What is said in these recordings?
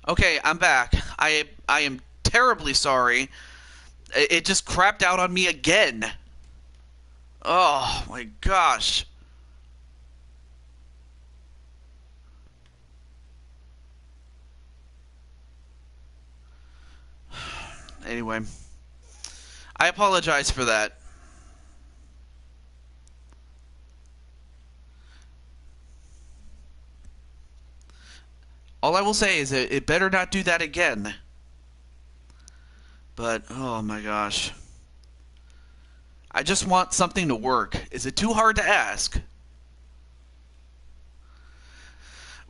Okay, I'm back. I am terribly sorry. It just crapped out on me again. Oh my gosh. Anyway, I apologize for that. All I will say is that it better not do that again. But oh my gosh. I just want something to work. Is it too hard to ask?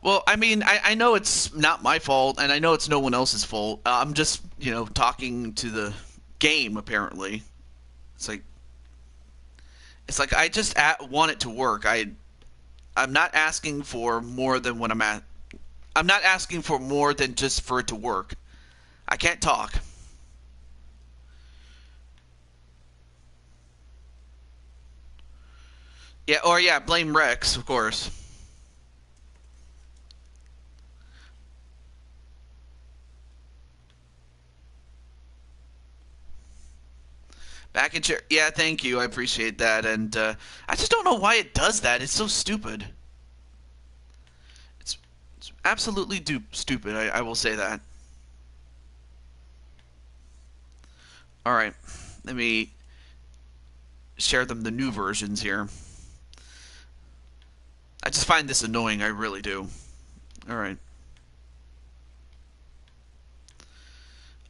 Well, I mean, I know it's not my fault, and I know it's no one else's fault. I'm just, talking to the game, apparently. It's like, I just want it to work. I'm not asking for more than what I'm at. I'm not asking for more than just for it to work. I can't talk. Yeah, or yeah, blame Rex, of course. Back in chair. Yeah, thank you. I appreciate that. And I just don't know why it does that. It's so stupid. It's, it's absolutely stupid. I will say that. All right. Let me share them the new versions here. I just find this annoying. I really do. All right.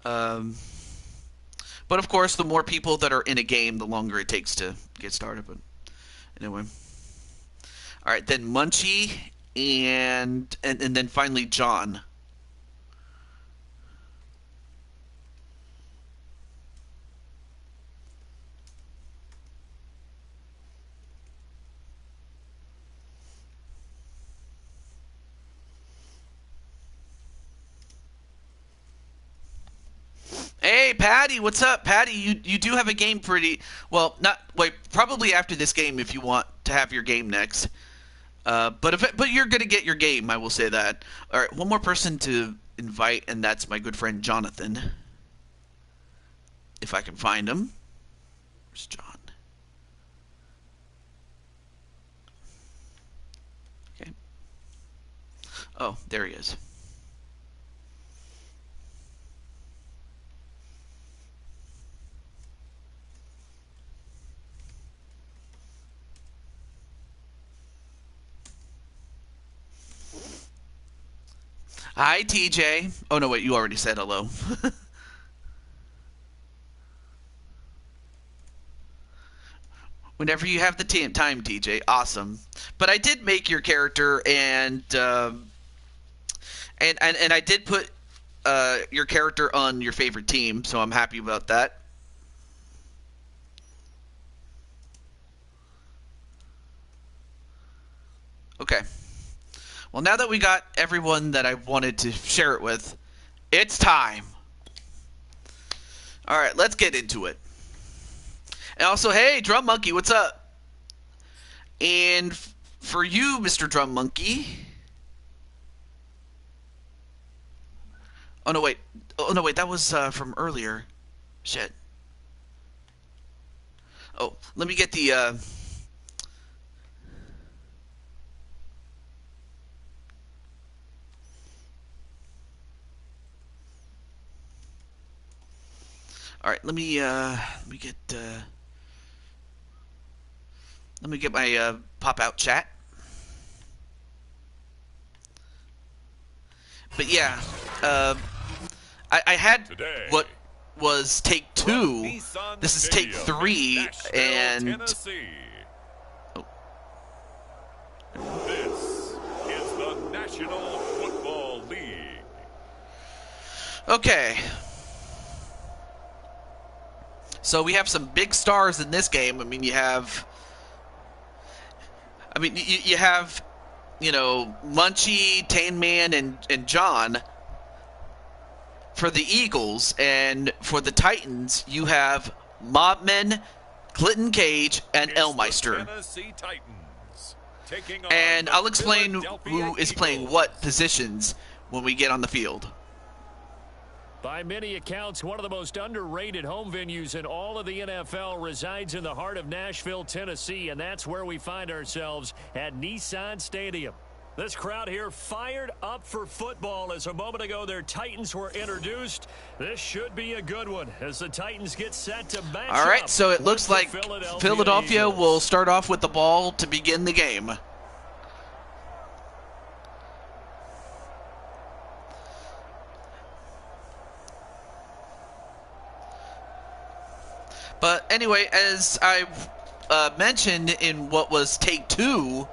Um, but of course, the more people that are in a game, the longer it takes to get started. But anyway. All right, then Munchie and then finally John. Hey, Patty, what's up, Patty? You do have a game pretty well. Not wait, probably after this game if you want to have your game next. But you're gonna get your game. I will say that. All right, one more person to invite, and that's my good friend Jonathan. If I can find him. Where's John? Okay. Oh, there he is. Hi, TJ. Oh no, wait, you already said hello. Whenever you have the time, TJ. Awesome. But I did make your character, and I did put your character on your favorite team, so I'm happy about that. Okay. Well, now that we got everyone that I wanted to share it with, it's time. All right, let's get into it. And also, hey, Drum Monkey, what's up? And for you, Mr. Drum Monkey. Oh no, wait. Oh no, wait. That was from earlier. Shit. Oh, let me get the. All right, let me get. Let me get my pop out chat. But yeah, I had Today, what was take two. This is take three, and oh. This is the National Football League. Okay. So we have some big stars in this game. I mean, you have. You have, Munchie, Tane Man, and John for the Eagles, and for the Titans, you have Mobman, Clinton Cage, and Elmeister. And I'll explain who is playing what positions when we get on the field. By many accounts, one of the most underrated home venues in all of the NFL resides in the heart of Nashville, Tennessee, and that's where we find ourselves at Nissan Stadium. This crowd here fired up for football as a moment ago their Titans were introduced. This should be a good one as the Titans get set to match up. All right, so it looks like Philadelphia will start off with the ball to begin the game. But anyway, as I mentioned in what was take 2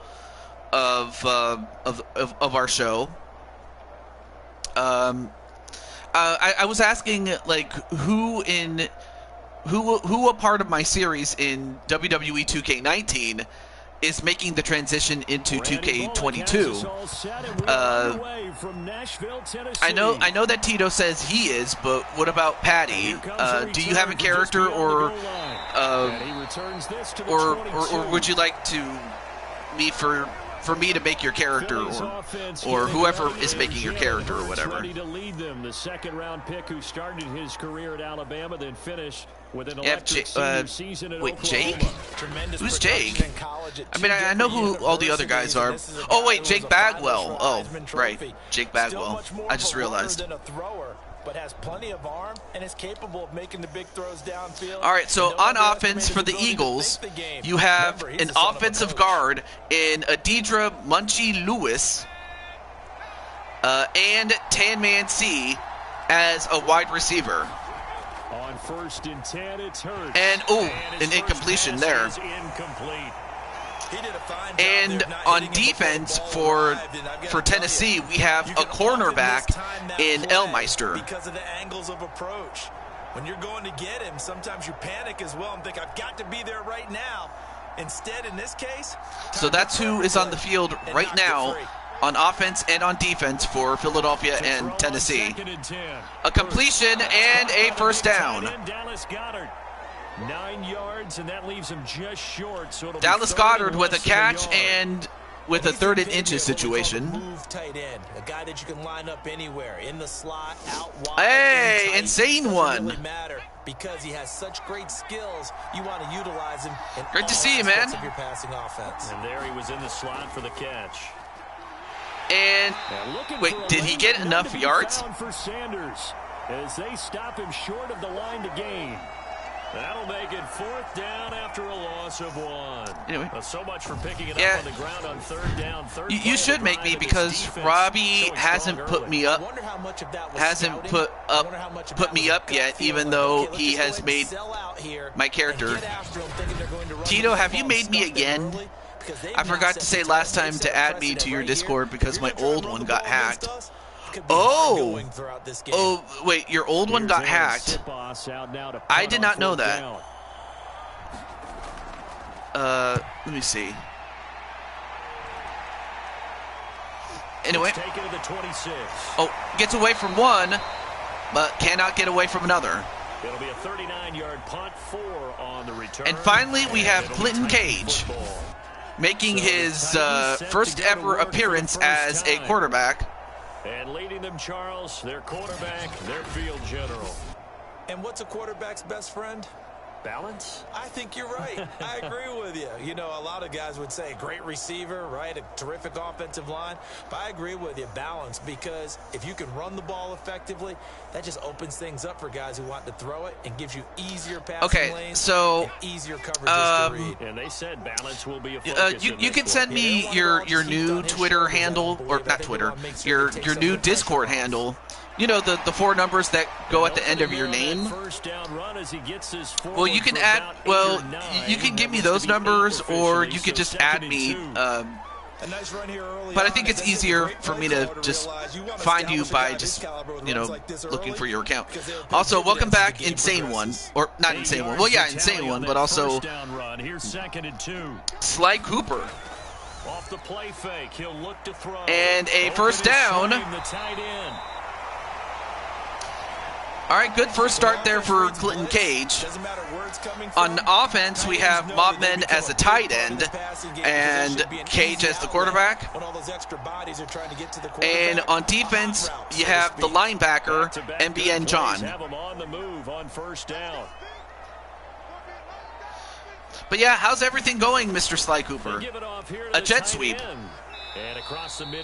of our show, I was asking like who a part of my series in WWE 2K19 is making the transition into 2K22. I know that Tito says he is, but what about Patty? Do you have a character, or would you like to for me to make your character, or whoever is making your character, or whatever? Ready to lead them, the second-round pick who started his career at Alabama, then finished with an electric senior season at wait, Oklahoma. Jake? Who's Jake? I mean, I know who all the other guys are. Oh, wait, Jake Bagwell. Oh, right, Jake Bagwell. I just realized. But has plenty of arm and is capable of making the big throws downfield. All right, so on offense for the Eagles, you have an offensive guard in Adidra Munchie-Lewis and Tan Man C as a wide receiver. On 1st and 10, it's Hurts. And, an incompletion there. Incomplete. And on defense for Tennessee, we have a cornerback in Elmeister. Because of the angles of approach. When you're going to get him, sometimes you panic as well and think, I've got to be there right now. Instead, in this case... So that's who is on the field right now on offense and on defense for Philadelphia and Tennessee. A completion and a first down. Dallas Goedert. 9 yards, and that leaves him just short. So Dallas Goedert with a catch and with a 3rd and inches situation. Move tight end, a guy that you can line up anywhere, in the slot, out wide. Hey, insane one. Really matter because he has such great skills. You want to utilize him. Great to see you, man. Of your passing offense. And there he was in the slot for the catch. And wait, did he get enough yards? For Sanders as they stop him short of the line to gain. That'll make it 4th down after a loss of 1. Anyway. So much for picking it up on the ground on 3rd down. You should make me, because Robbie hasn't put me up. Hasn't put me up yet, even though he has made my character. Tito, have you made me again? I forgot to say last time to add me to your Discord because my old one got hacked. Oh, wait, your old one got hacked. I did not know that. Let me see. Anyway. Oh, gets away from one, but cannot get away from another. It'll be a 39-yard punt, 4 on the return. And finally, we have Clinton Cage making his first ever appearance as a quarterback. And leading them, Charles, their quarterback, their field general. And what's a quarterback's best friend? Balance? I think you're right. I agree with you. You know, a lot of guys would say great receiver, right? A terrific offensive line. But I agree with you, balance, because if you can run the ball effectively, that just opens things up for guys who want to throw it and gives you easier passing lanes, so and easier coverages to read. And they said balance will be a focus. You can send me your new Twitter handle, or not Twitter, your new Discord handle. You know, the 4 numbers that go at the end of your name. Well, you can add, you can give me those numbers, or you could just add me. But I think it's easier for me to just find you by just, looking for your account. Also, welcome back, Insane One. Or, not Insane One. Well, yeah, Insane One, but also Sly Cooper. Off the play fake, he'll look to throw. And a first down. All right, good first start there for Clinton Cage. On offense, we have Mobman as a tight end and Cage as the quarterback. And on defense, you have the linebacker, MBN John. But yeah, how's everything going, Mr. Sly Cooper? A jet sweep.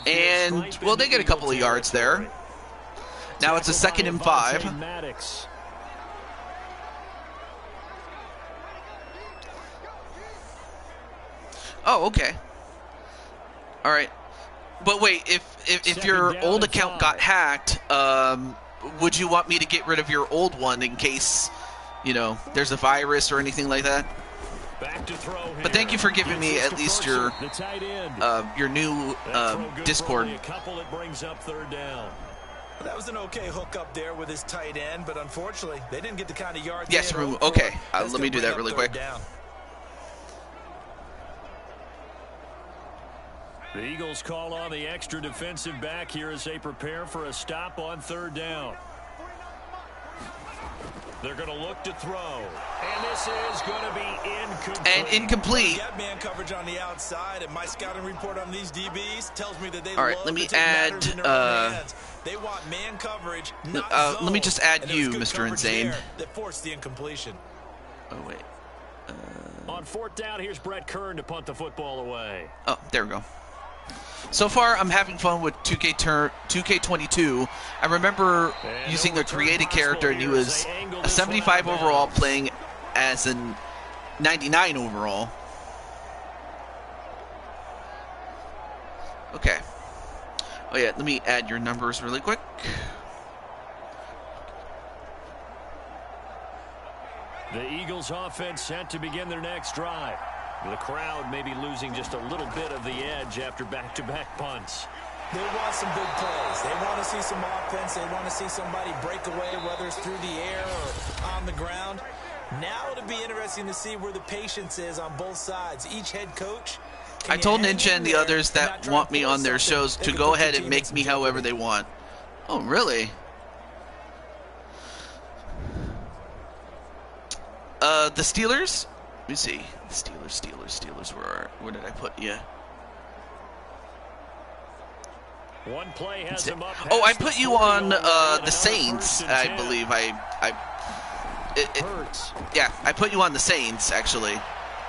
And, well, they get a couple of yards there. Now it's a 2nd and 5. Oh, okay. All right. But wait, if your old account got hacked, would you want me to get rid of your old one in case, you know, there's a virus or anything like that? But thank you for giving me at least your new Discord. That was an okay hook up there with his tight end, but unfortunately, they didn't get the kind of yards. Yes, okay. Let me do that really quick. The Eagles call on the extra defensive back here as they prepare for a stop on 3rd down. They're going to look to throw. And this is going to be incomplete. And incomplete. Got man coverage on the outside, and my scouting report on these DBs tells me that they all right, let me add they want man coverage, not let me just add you, Mr. Insane. That forced the incompletion. Oh wait. On 4th down, here's Brett Kern to punt the football away. Oh, there we go. So far, I'm having fun with 2K22. I remember using a created character, and he was a 75 overall playing as a 99 overall. Okay. Oh, yeah, let me add your numbers really quick. The Eagles offense set to begin their next drive. The crowd may be losing just a little bit of the edge after back-to-back punts. They want some big plays. They want to see some offense. They want to see somebody break away, whether it's through the air or on the ground. Now it'll be interesting to see where the patience is on both sides. Each head coach. I told Ninja and the others that want me on their shows to go ahead and make me however they want. Oh, really? The Steelers? Let me see. Steelers. Where did I put you? One play has him up. Oh, I put you on the Saints, I believe. Yeah, I put you on the Saints, actually.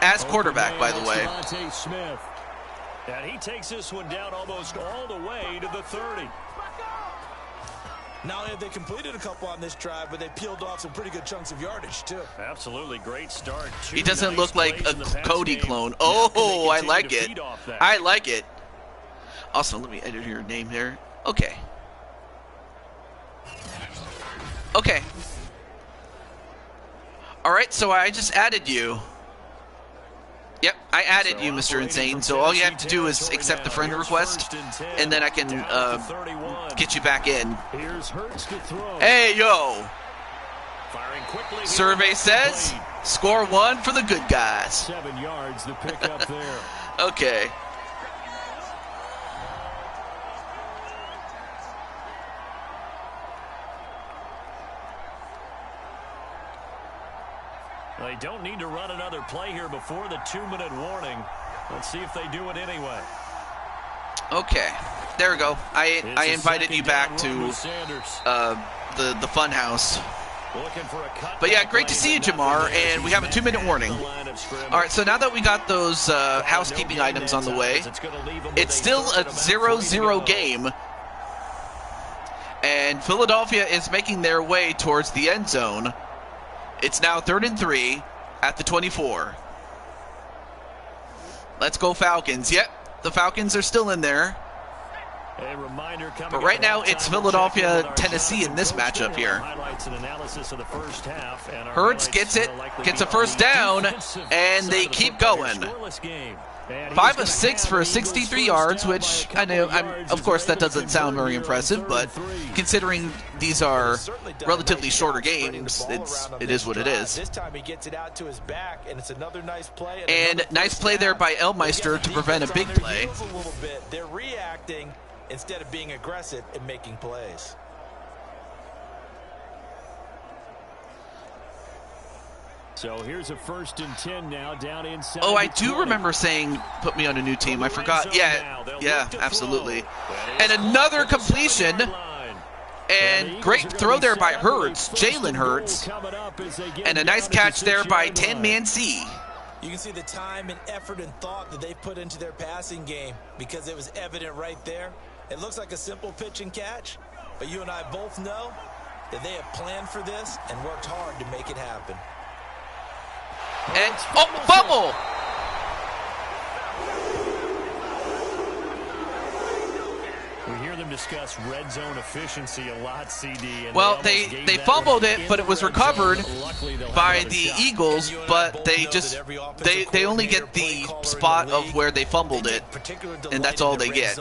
As quarterback, by the way. Smith. And he takes this one down almost all the way to the 30. Not only have they completed a couple on this drive, but they peeled off some pretty good chunks of yardage, too. Absolutely great start. He doesn't look like a Cody clone. Oh, I like it. I like it. Also, let me edit your name here. Okay. Okay. All right, so I just added you. Yep, I added you, Mr. Insane. So all you have to do is accept the friend request, and then I can get you back in. Hey, yo. Survey says, score 1 for the good guys. 7 yards, the pick up there. Okay. They don't need to run another play here before the 2-minute warning. Let's see if they do it anyway. Okay, there we go. I invited you back to the fun house. But yeah, great to see you, Jamar, and we have a 2-minute warning. All right, so now that we got those housekeeping items on the way, it's still a 0-0 game, and Philadelphia is making their way towards the end zone. It's now 3rd and 3 at the 24. Let's go Falcons. Yep, the Falcons are still in there. But right now it's Philadelphia, Tennessee in this matchup here. Hurts gets it, gets a first down, and they keep going. 5 of 6 for 63 yards, which I know, of course, that doesn't sound very impressive, but considering these are relatively shorter games, it is what it is. This time he gets it out to his back, and it's another nice play. And nice play there by Elmeister to prevent a big play. They're reacting instead of being aggressive and making plays. So here's a 1st and 10 now down inside. Oh, I do remember saying put me on a new team. I forgot. Yeah, absolutely. And another completion. And great throw there by Hurts, Jalen Hurts. And a nice catch there by Tin Man C. You can see the time and effort and thought that they put into their passing game because it was evident right there. It looks like a simple pitch and catch, but you and I both know that they have planned for this and worked hard to make it happen. And, fumble! We hear them discuss red zone efficiency a lot, CD. And well, they fumbled it, but it was recovered by the Eagles, but they only get the spot of where they fumbled it, and that's all they get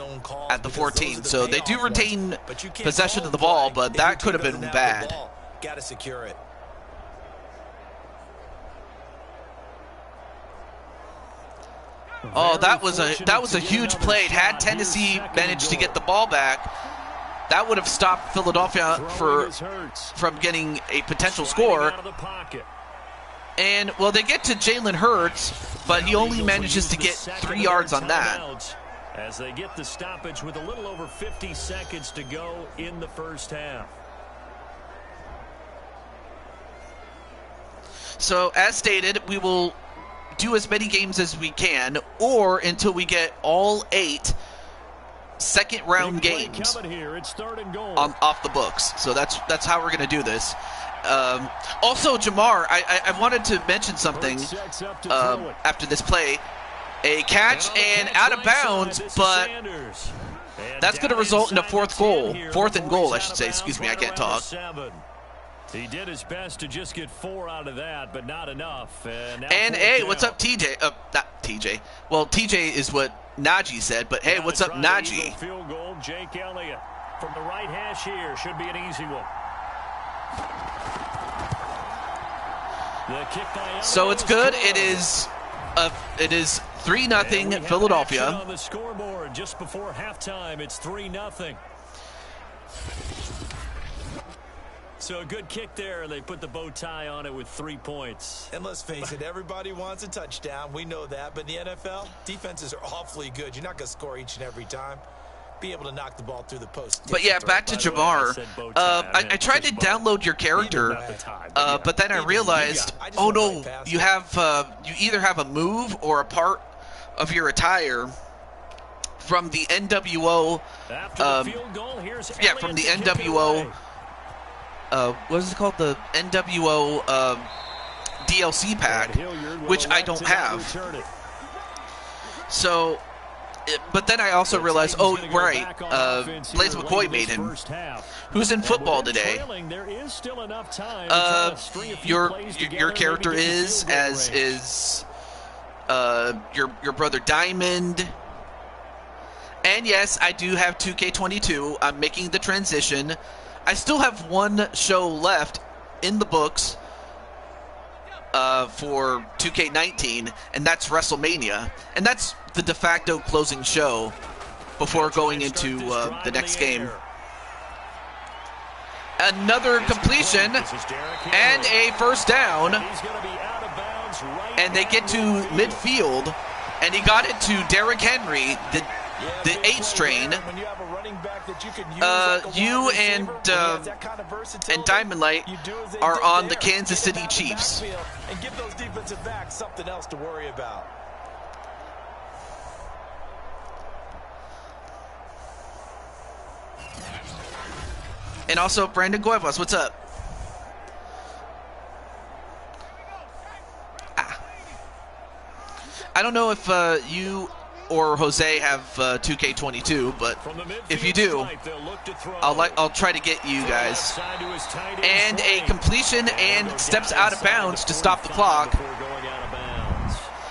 at the 14. So they do retain possession of the ball, but that could have been bad. Got to secure it. Oh, that was a huge play. Had Tennessee managed to get the ball back, that would have stopped Philadelphia from getting a potential score. And, well, they get to Jalen Hurts, but he only manages to get 3 yards on that. As they get the stoppage with a little over 50 seconds to go in the first half. So, as stated, we will do as many games as we can, or until we get all 8 second-round games off the books. So that's how we're going to do this. Also, Jamar, I wanted to mention something after this play. A catch and out of bounds, but that's going to result in a 4th and goal, I should say. Excuse me, I can't talk. He did his best to just get 4 out of that, but not enough. And hey, what's up, TJ? Not TJ. Well, TJ is what Najee said, but hey, what's up, Najee? Field goal, Jake Elliott from the right hash here should be an easy one. The kick by so it's good. It is 3-0 Philadelphia. On the scoreboard just before halftime, it's 3-0. So a good kick there. They put the bow tie on it with 3 points. And let's face it, everybody wants a touchdown. We know that. But in the NFL, defenses are awfully good. You're not going to score each and every time. Be able to knock the ball through the post. But yeah, back to Jamar. I tried to download your character, but then I realized, oh no, you either have a move or a part of your attire from the NWO. From the NWO. What is it called? The NWO DLC pack, which I don't have. So, but then I also realized, oh, right, Blaze McCoy made him. Who's in football today? Your character is, as is your brother Diamond. And yes, I do have 2K22. I'm making the transition. I still have 1 show left in the books for 2K19, and that's WrestleMania. And that's the de facto closing show before going into the next game. Another completion and a 1st down. And they get to midfield, and he got it to Derrick Henry, the H train. You and Diamond Light are on the Kansas City Chiefs. And give those defensive backs something else to worry about. And also Brandon Cuevas, what's up? I don't know if you or Jose have 2K22, but if you do, I'll try to get you guys. And a completion and steps out of bounds to stop the clock,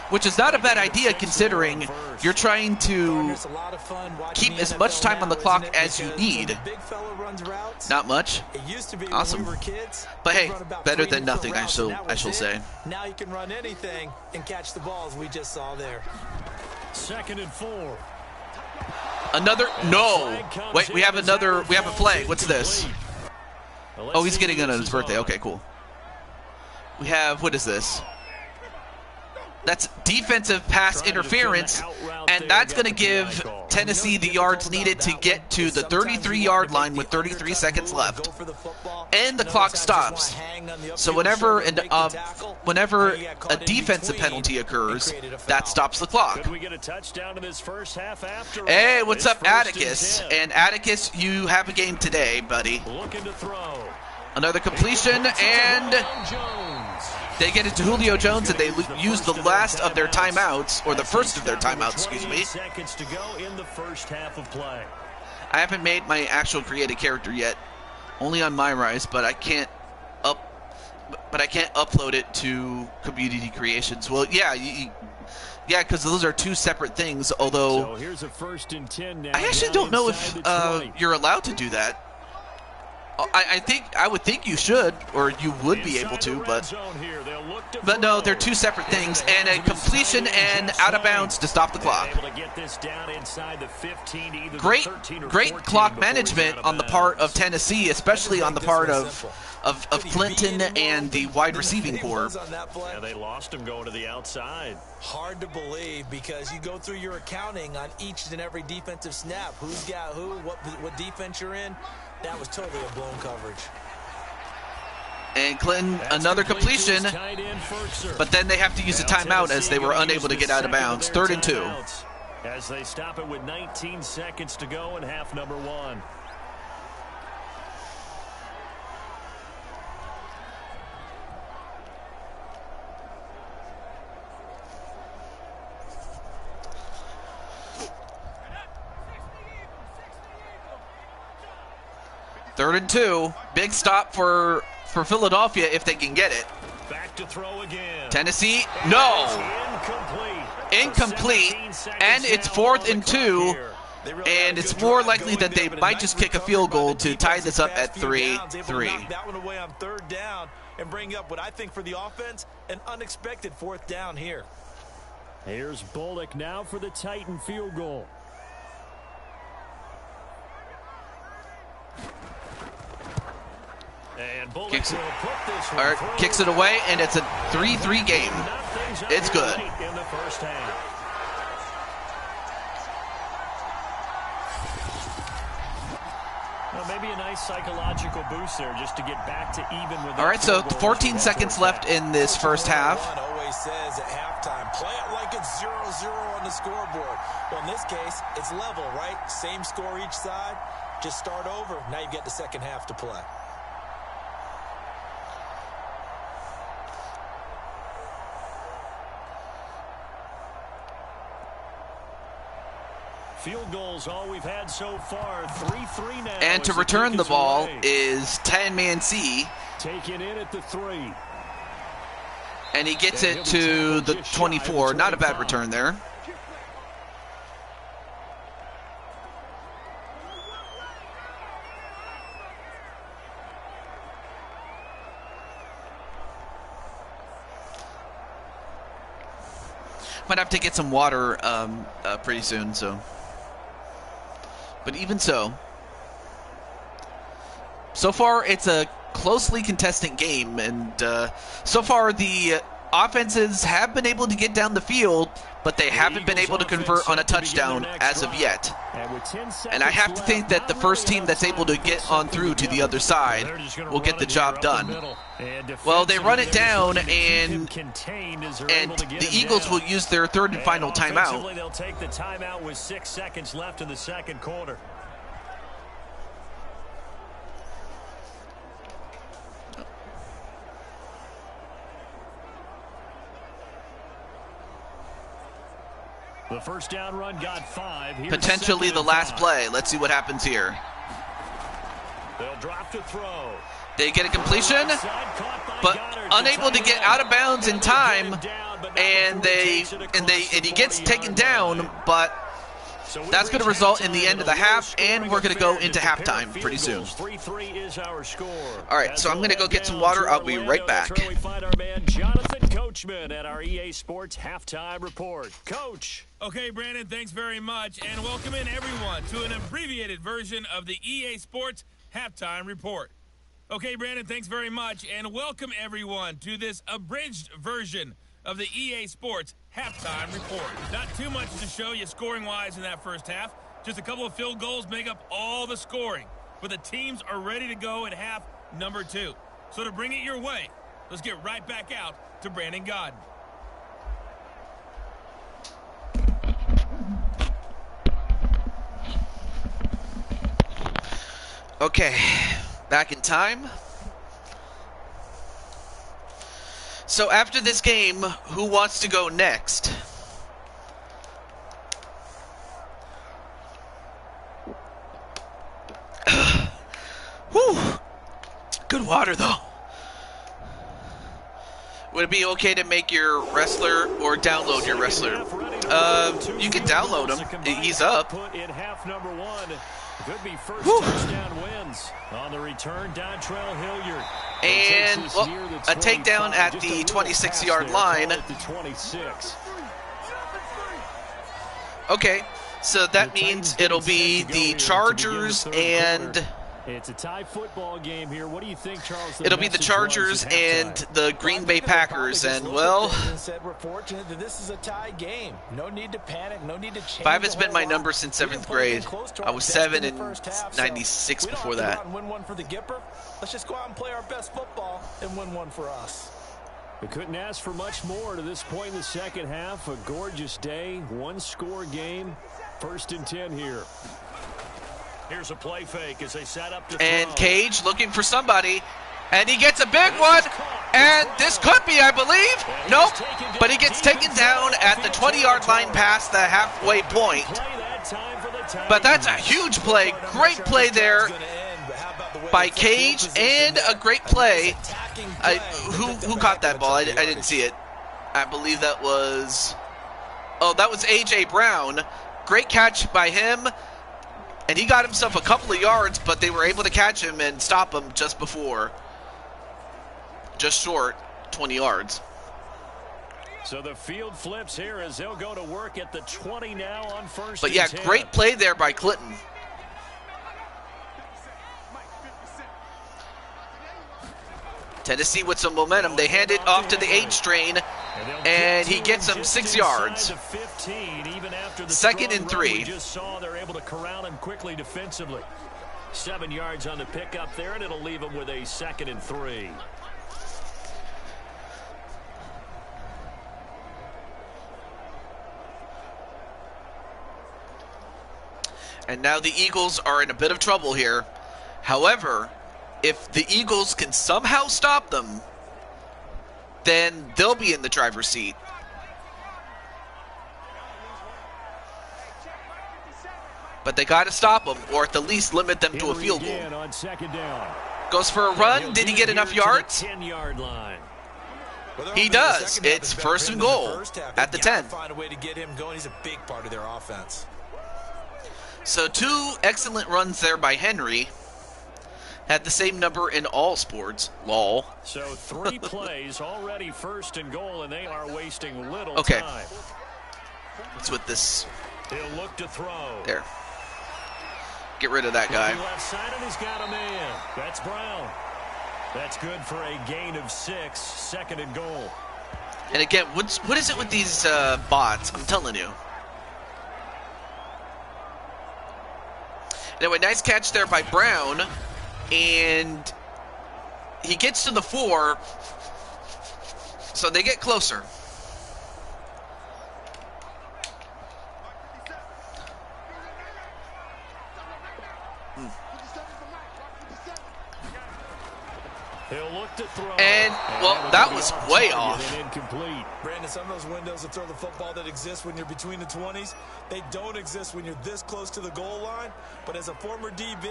which is not a bad idea considering you're trying to keep as much time on the clock as you need. Not much. Awesome. But hey, better than nothing, I shall say. Now you can run anything and catch the balls we just saw there. 2nd and 4. Another, no. Wait, we have a flag. What's this? Oh, he's getting it on his birthday. Okay, cool. We have, what is this? That's defensive pass interference, and that's going to give Tennessee the yards needed to get to the 33-yard line with 33 seconds left. And the clock stops. So whenever a defensive penalty occurs, that stops the clock. Hey, what's up, Atticus? And Atticus, you have a game today, buddy. Another completion, and they get it to Julio Jones, and they use the last of their timeouts, or the first of their timeouts, excuse me. Seconds to go in the first half of play. I haven't made my actual created character yet, only on MyRise, but I can't upload it to Community Creations. Well, yeah, yeah, because those are two separate things. Although so here's a 1st and 10 now. I actually don't know if you're allowed to do that. I would think you should, or you would be able to, but no, they're two separate things, and a completion and out of bounds to stop the clock. Great clock management on the part of Tennessee, especially on the part of Clinton and the wide receiving corps. Yeah, they lost him going to the outside. Hard to believe, because you go through your accounting on each and every defensive snap. Who's got who, what defense you're in. That was totally a blown coverage. And Clinton, another completion, but then they have to use a timeout as they were unable to get out of bounds. 3rd and 2. As they stop it with 19 seconds to go in half number 1. Third and 2. Big stop for Philadelphia if they can get it. Back to throw again. Tennessee, no. Incomplete. And it's 4th and 2. And it's more likely that they might just kick a field goal to tie this up at 3-3. That one away on 3rd down and bring up what I think for the offense, an unexpected 4th down here. Here's Bullock now for the Titan field goal. And Bullock kicks it away, and it's a 3-3 game. It's good. In the first half. Well, maybe a nice psychological boost there just to get back to even with. All right, so 14 seconds left in this first half. Always says at halftime, play it like it's 0-0 on the scoreboard. Well, in this case, it's level, right? Same score each side. Just start over. Now you get the second half to play. Field goals all we've had so far. 3-3 now. And to return the ball is 10-man C. Taken in at the 3. And he gets it to the 24. Not a bad return there. Might have to get some water pretty soon, so. But even so far it's a closely contested game, and so far the offenses have been able to get down the field, but they haven't been able to convert on a touchdown as of yet. And I have to think that the first team that's able to get on through to the other side will get the job done. Well, they run it down, and the Eagles will use their 3rd and final timeout. They'll take the timeout with 6 seconds left in the second quarter. The first down run got 5. Here's potentially the last play. Let's see what happens here. They'll drop to throw. They get a completion, but unable to get out of bounds in time, and he gets taken down, but that's going to result in the end of the half, and we're going to go into halftime pretty soon. All right, so I'm going to go get some water. I'll be right back. We find our man Jonathan Coachman at our EA Sports Halftime Report. Coach. Okay, Brandon, thanks very much, and welcome in everyone to an abbreviated version of the EA Sports Halftime Report. Okay, Brandon, thanks very much. And welcome, everyone, to this abridged version of the EA Sports Halftime Report. Not too much to show you scoring-wise in that first half. Just a couple of field goals make up all the scoring. But the teams are ready to go at half number 2. So to bring it your way, let's get right back out to Brandon Godden. Okay, back in time. So after this game, who wants to go next? Whew. Good water, though. Would it be okay to make your wrestler or download your wrestler? You can download him. He's up. In half number 1. Could be first touchdown wins on the return. Dontrell Hilliard. And well, a takedown at the 26-yard line. Okay, so that means it'll be the Chargers and... It's a tie football game here. What do you think, Charles? It'll be the Chargers and the Green Bay Packers, and well, we're fortunate that this is a tie game. No need to panic. No need to change. 5 has been my number since 7th grade. I was 7 in 96 before that. Win one for the Gipper. Let's just go out and play our best football and win one for us. We couldn't ask for much more to this point in the second half. A gorgeous day, one-score game. 1st and 10 here. Here's a play fake as they set up to and throw. Cage looking for somebody, and he gets a big one, and this could be, I believe. Nope, but he gets taken down at the 20-yard line past the halfway point. But that's a huge play. Great play there by Cage, and a great play. Who caught that ball? I didn't see it. I believe that was... Oh, that was A.J. Brown. Great catch by him. And he got himself a couple of yards, but they were able to catch him and stop him just before. Just short, 20 yards. So the field flips here as they'll go to work at the 20 now on 1st But yeah, and 10. great play there by Clinton. Tennessee with some momentum. They hand it off to the H train, and he gets them 6 yards. 2nd and 3. We just saw they're able to corral him quickly defensively. 7 yards on the pickup there, and it'll leave him with a 2nd and 3. And now the Eagles are in a bit of trouble here. However, if the Eagles can somehow stop them, then they'll be in the driver's seat. But they got to stop them, or at the least limit them to a field goal. On 2nd down. Goes for a run. Did he get enough yards? 10-yard line. He does. It's 1st and goal at the 10. Find a way to get him going. He's a big part of their offense. So 2 excellent runs there by Henry. Had the same number in all sports. Lol. So 3 plays already 1st and goal, and they are wasting little Okay. time. What's with this? He'll look to throw. There. Get rid of that guy. Left side, and he's got a man. That's Brown. That's good for a gain of 6. 2nd and goal. And again, what is it with these bots? I'm telling you. Anyway, nice catch there by Brown. And he gets to the 4. So they get closer. He'll look to throw. And, well, that was way off. Incomplete. Brandon, some of those windows to throw the football that exist when you're between the 20s, they don't exist when you're this close to the goal line. But as a former DB,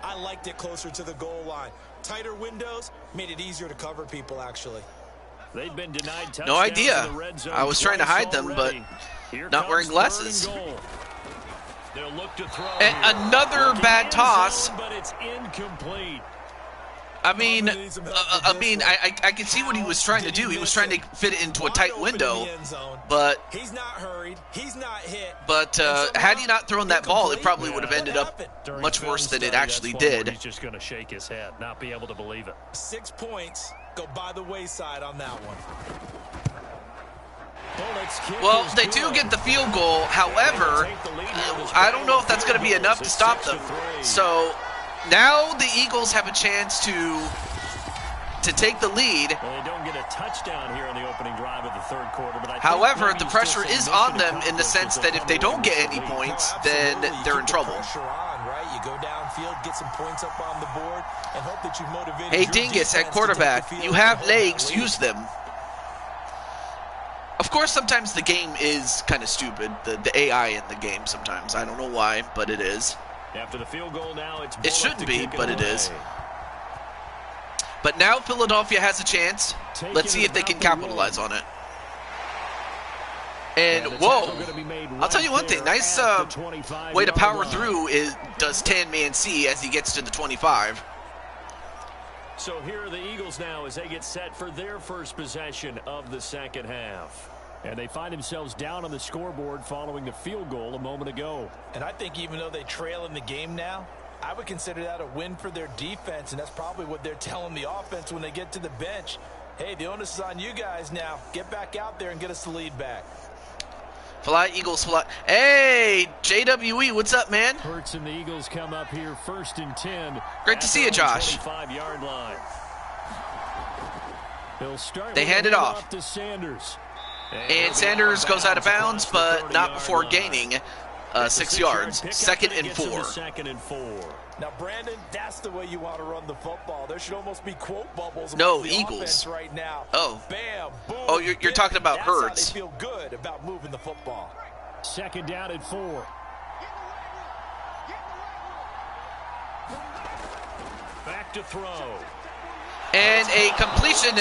I liked it closer to the goal line. Tighter windows made it easier to cover people, actually. They've been denied touchdowns. No idea. In the red zone I was trying to hide them, but here not wearing comes 3rd glasses. and goal. They'll look to throw And here. another Looking bad in toss. zone, but it's incomplete. I mean, I can see what he was trying to do. He was trying to fit it into a tight window, but he's not hurried. He's not hit. But had he not thrown that ball, it probably would have ended up much worse than it actually did. He's just going to shake his head, not be able to believe it. 6 points go by the wayside on that one. Well, they do get the field goal. However, I don't know if that's going to be enough to stop them. So now the Eagles have a chance to take the lead. Well, they don't get a touchdown here in the opening drive of the third quarter. But however, the pressure is on them in the sense that if they don't get any points, then they're in trouble. You go downfield, get some points up on the board, and hope that you've motivated. Hey, Dingus at quarterback, you have legs, use them. Of course, sometimes the game is kind of stupid. The AI in the game sometimes. I don't know why, but it is. After the field goal now, it shouldn't be, but it is. But now Philadelphia has a chance. Let's see if they can capitalize on it. And whoa, I'll tell you one thing. Nice way to power through does Tan Man C as he gets to the 25. So here are the Eagles now as they get set for their first possession of the second half. And they find themselves down on the scoreboard following the field goal a moment ago. And I think even though they trail in the game now, I would consider that a win for their defense, and that's probably what they're telling the offense when they get to the bench. Hey, the onus is on you guys now. Get back out there and get us the lead back. Fly, Eagles, fly. Hey, JWE, what's up, man? Hurts and the Eagles come up here 1st and 10. Great to see you, Josh. 25-yard line. They hand it off. To Sanders. And Sanders goes out of bounds, but not before gaining 6 yards. 2nd and 4. 2nd and 4. Now, Brandon, that's the way you want to run the football. There should almost be quote bubbles. No, the Eagles. Right now. Oh. Bam, boom, oh, you're talking about that's Hurts. How they feel good about moving the football. 2nd down and 4. Back to throw. And a completion.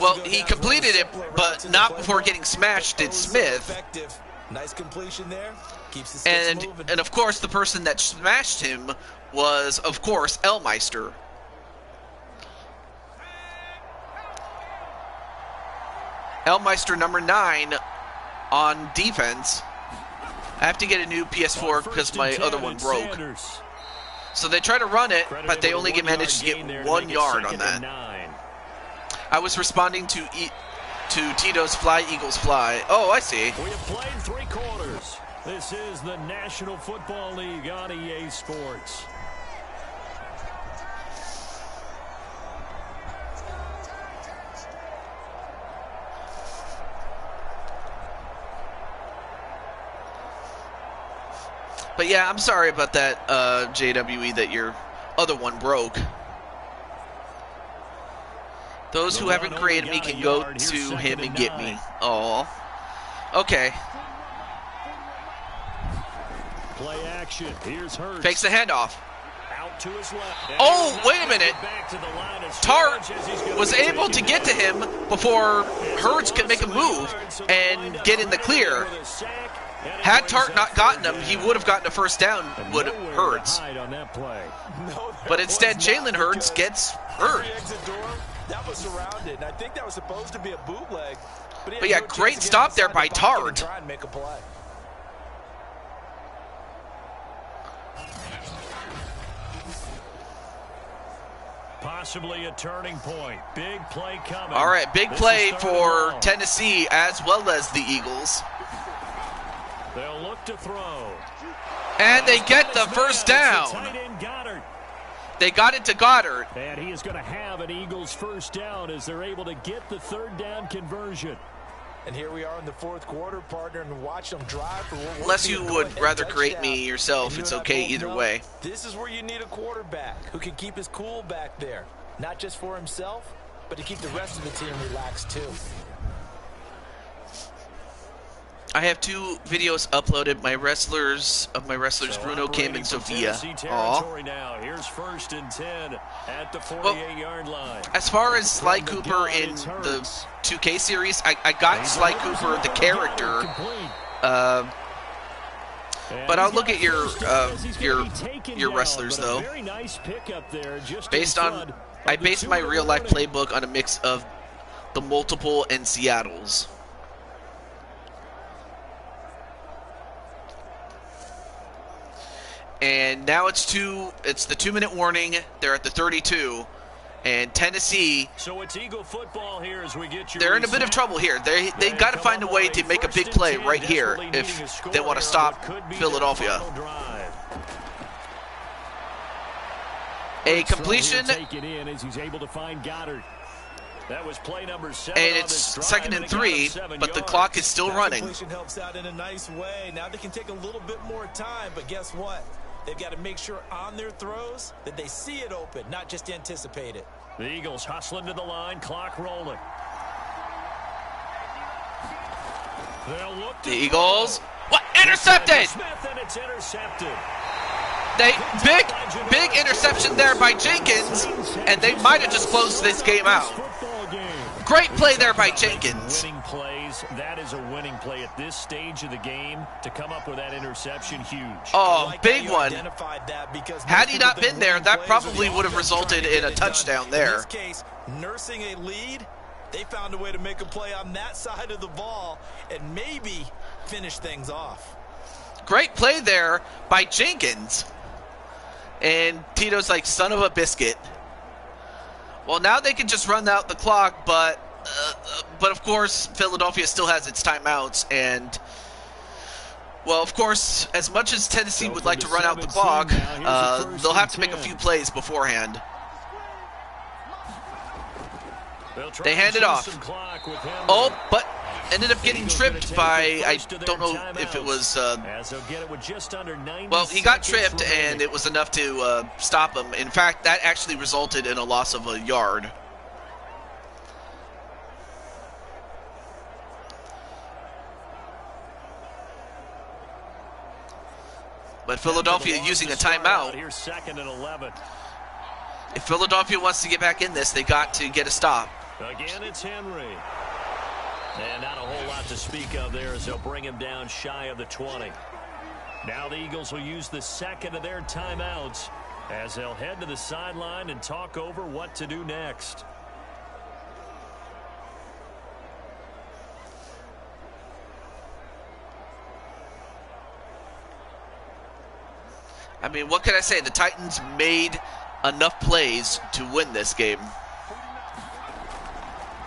Well, he completed it, but not before getting smashed, did Smith. Nice completion there. Keeps the sticks moving. And of course, the person that smashed him was, of course, Elmeister. Elmeister, number 9 on defense. I have to get a new PS4 because my other one broke. Sanders. So they try to run it, but they only managed to get 1 yard on that. I was responding to Tito's Fly, Eagles, Fly. Oh, I see. We have played 3 quarters. This is the National Football League on EA Sports. But yeah, I'm sorry about that, JWE, that your other one broke. Those who haven't created me can go to him and get me. Oh. Okay. Play action. Here's Hurts. Fakes the handoff. Out to his left. Oh, wait a minute. Tart was able to get to him before Hurts could make a move and get in the clear. Had Tart not gotten him, he would have gotten a first down, would Hurts. But instead, Jalen Hurts gets hurt. That was surrounded. I think that was supposed to be a bootleg. But yeah, great stop there by Tart. Try and make a play. Possibly a turning point. Big play coming. All right, big play for Tennessee as well as the Eagles. They'll look to throw. And they get the first down. They got it to Goddard. And he is going to have an Eagles first down as they're able to get the 3rd down conversion. And here we are in the 4th quarter, partner, and watch them drive for what unless you would rather create me yourself, it's okay either way. This is where you need a quarterback who can keep his cool back there. Not just for himself, but to keep the rest of the team relaxed too. I have 2 videos uploaded. My wrestlers, Bruno, Kim, and Sophia. Aww. Now. Here's 1st and 10 at the 48-yard line. As far as Sly Cooper in the 2K series, I got Sly Cooper, the character, But I'll look at your wrestlers though. Based on, I based my real life playbook on a mix of the multiple and Seattle's. And now it's the 2-minute warning. They're at the 32. And Tennessee, so it's Eagle football here as we get you. They're in a bit of trouble here. They got to find a way to make a big play right here if they want to stop Philadelphia. A completion, take it in as he's able to find Goddard. That was play number 7 and it's 2nd and 3, but the clock is still running. Completion helps out in a nice way. Now they can take a little bit more time, but guess what? They've got to make sure on their throws that they see it open, not just anticipate it. The Eagles hustling to the line, clock rolling. The Eagles, what? Intercepted! Smith, and it's intercepted. Big interception there by Jenkins, and they might have just closed this game out. Great play there by Jenkins. Winning plays, that is a winning play at this stage of the game. To come up with that interception, huge. Oh, big one. Had he not been there, that probably would have resulted in a touchdown there. In this case, nursing a lead, they found a way to make a play on that side of the ball and maybe finish things off. Great play there by Jenkins. And Tito's like, son of a biscuit. Well, now they can just run out the clock, but of course, Philadelphia still has its timeouts. And, well, of course, as much as Tennessee would like to run out the clock, they'll have to make a few plays beforehand. They hand it off. Oh, but ended up getting tripped by, I don't know if it was, well, he got tripped and it was enough to stop him. In fact, that actually resulted in a loss of a yard. But Philadelphia using a timeout. Here's 2nd and 11. If Philadelphia wants to get back in this, they got to get a stop. Again, it's Henry. And not a whole lot to speak of there as they'll bring him down shy of the 20. Now the Eagles will use the 2nd of their timeouts as they'll head to the sideline and talk over what to do next. I mean, what can I say? The Titans made enough plays to win this game.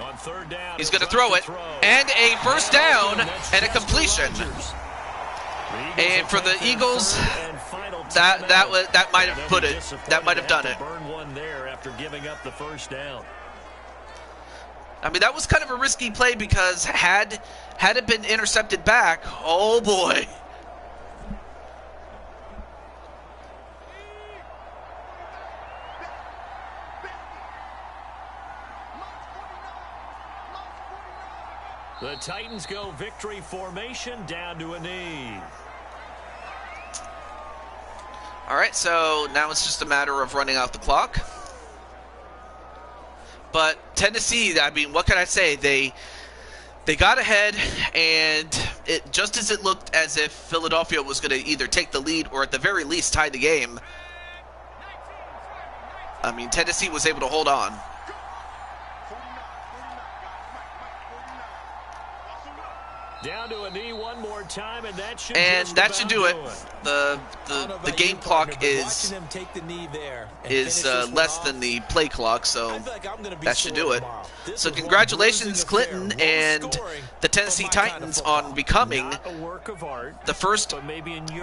On 3rd down, he's going to throw it, and a first down and a completion. And for the Eagles, that might have put it. That might have done it. Burn one there after giving up the first down. I mean, that was kind of a risky play because had it been intercepted back, oh boy. The Titans go victory formation down to a knee. All right, so now it's just a matter of running out the clock. But Tennessee, I mean, what can I say? They got ahead, and it just as it looked as if Philadelphia was going to either take the lead or at the very least tie the game, I mean, Tennessee was able to hold on. Down to a knee one more time, and that should do it. The game clock is less than the play clock, so that should do it. So congratulations, Clinton and the Tennessee Titans on becoming the first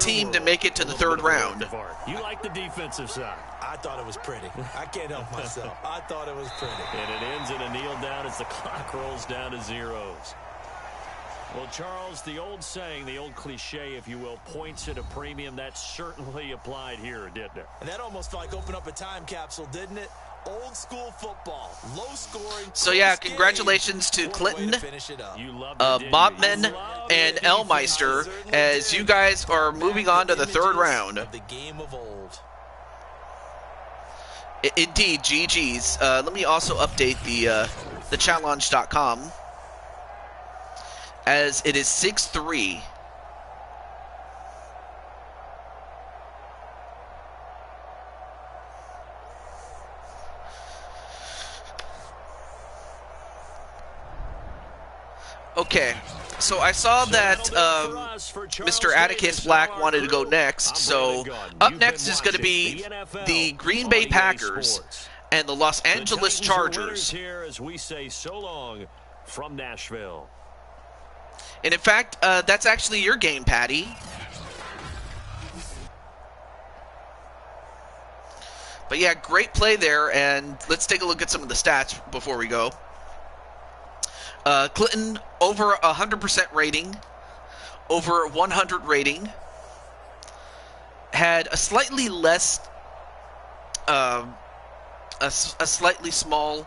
team to make it to the 3rd round. You like the defensive side. I thought it was pretty. I can't help myself. I thought it was pretty. And it ends in a kneel down as the clock rolls down to zeros. Well, Charles, the old saying, the old cliche, if you will, points at a premium, that certainly applied here, didn't it? And that almost like opened up a time capsule, didn't it? Old school football, low scoring. So yeah, congratulations to Clinton, Bobman, and Elmeister as you guys are moving on to the 3rd round. The game of old. Indeed, GG's. Let me also update the challenge.com. As it is 6-3. Okay, so I saw that Mr. Atticus Black wanted to go next, so up next is going to be the Green Bay Packers and the Los Angeles Chargers. Here as we say so long from Nashville. And in fact, that's actually your game, Patty. But yeah, great play there, and let's take a look at some of the stats before we go. Clinton, over 100% rating, over 100 rating, had a slightly less, a slightly small,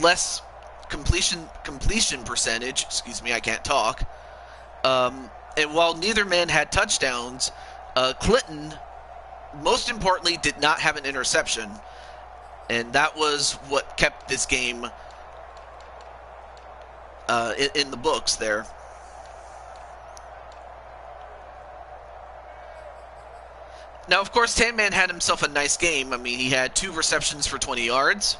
less completion percentage. Excuse me, I can't talk. And while neither man had touchdowns, Clinton, most importantly, did not have an interception, and that was what kept this game in the books there. Now, of course, Tan Man had himself a nice game. I mean, he had 2 receptions for 20 yards.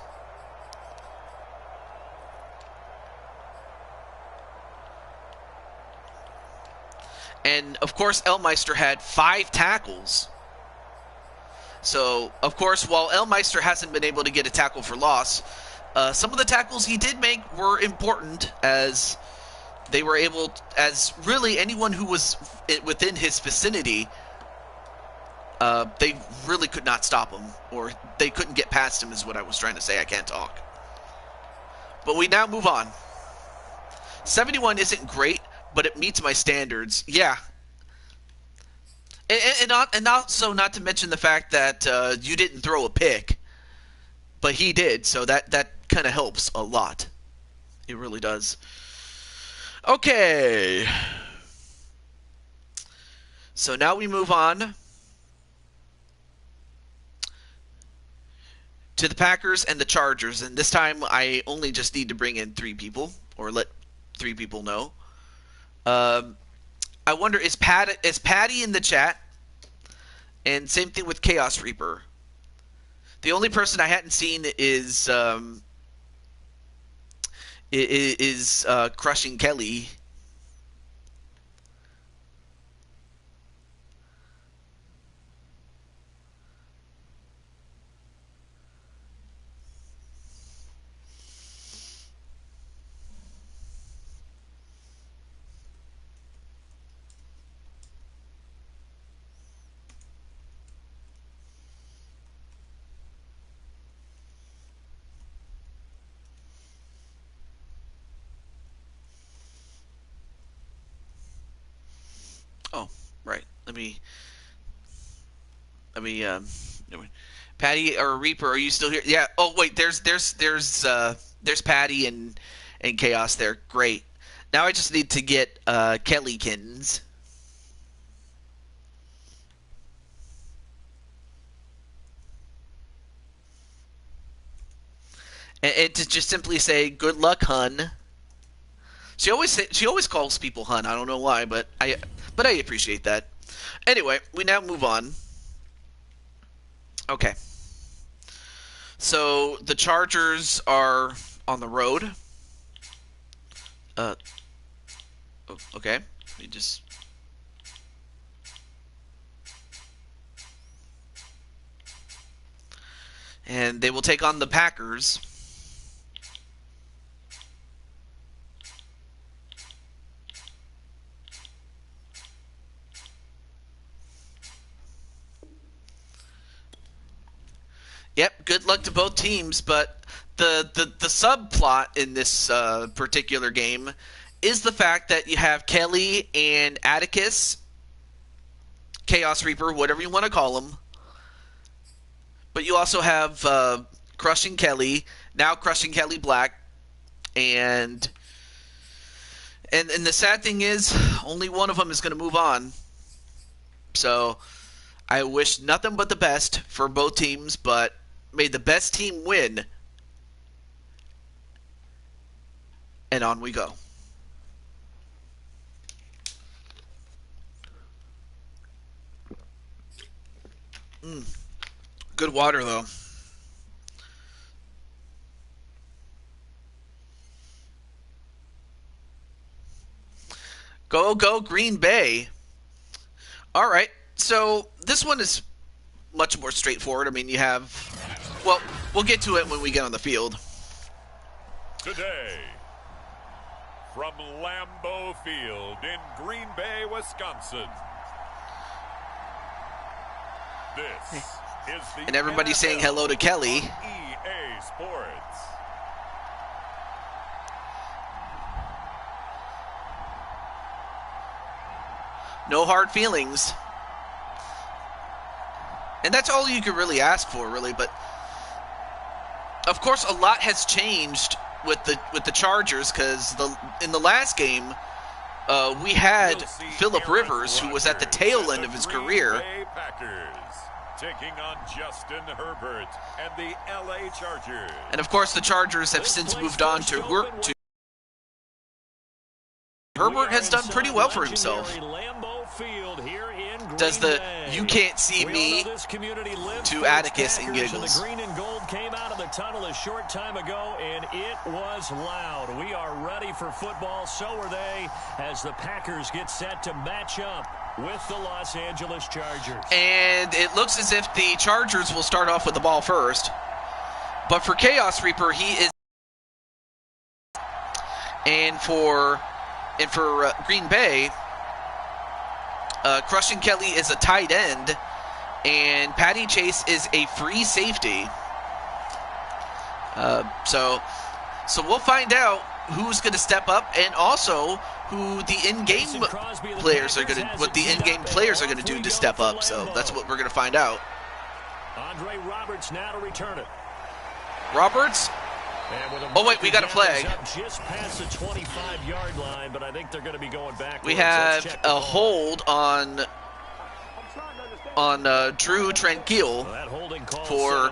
And, of course, Elmeister had 5 tackles. So, of course, while Elmeister hasn't been able to get a tackle for loss, some of the tackles he did make were important, as they were able, as really anyone who was within his vicinity, they really could not stop him, or they couldn't get past him is what I was trying to say. I can't talk. But we now move on. 71 isn't great, but it meets my standards. Yeah. And also not to mention the fact that you didn't throw a pick, but he did, so that kind of helps a lot. It really does. Okay. So now we move on to the Packers and the Chargers, and this time I only just need to bring in 3 people, or let 3 people know. I wonder, is Patty in the chat? And same thing with Chaos Reaper. The only person I hadn't seen is Crushing Kelly. Oh, right. Let me. Patty or Reaper, are you still here? Yeah. Oh, wait. There's Patty and Chaos there. Great. Now I just need to get Kellykins. And to just simply say, "Good luck, hun." She always calls people hun. I don't know why, but I appreciate that. Anyway, we now move on. Okay. So the Chargers are on the road. Okay. We just. And they will take on the Packers. Yep, good luck to both teams, but the subplot in this particular game is the fact that you have Kelly and Atticus, Chaos Reaper, whatever you want to call them, but you also have Crushing Kelly, now Crushing Kelly Black, and the sad thing is, only one of them is going to move on. So I wish nothing but the best for both teams, but may the best team win. And on we go. Good water, though. Go, go, Green Bay. All right. So this one is much more straightforward. I mean, you have... Well, we'll get to it when we get on the field. Today, from Lambeau Field in Green Bay, Wisconsin. This is the And everybody's NFL saying hello to Kelly. on EA Sports. No hard feelings. And that's all you could really ask for, really. But of course, a lot has changed with the Chargers, because in the last game, we had Phillip Rivers, who was at the tail end of his career. Bay Packers taking on Justin Herbert and the LA Chargers. And of course, the Chargers have since moved on to Herbert has done pretty well for himself. Does the "you can't see me" to Atticus and giggles. The green and gold came out of the tunnel a short time ago, and it was loud. We are ready for football. So are they, as the Packers get set to match up with the Los Angeles Chargers. And it looks as if the Chargers will start off with the ball first. But for Chaos Reaper, he is... And for Green Bay, Crushing Kelly is a tight end, and Patty Chase is a free safety. So we'll find out who's going to step up, and also who the in-game players are going to, what the in-game players are going to do to step up. So that's what we're going to find out. Andre Roberts now to return it. Roberts. Oh wait, we got a flag. Just past the 25-yard line, but I think they're going to be going backwards. We have a hold on Drew Tranquil for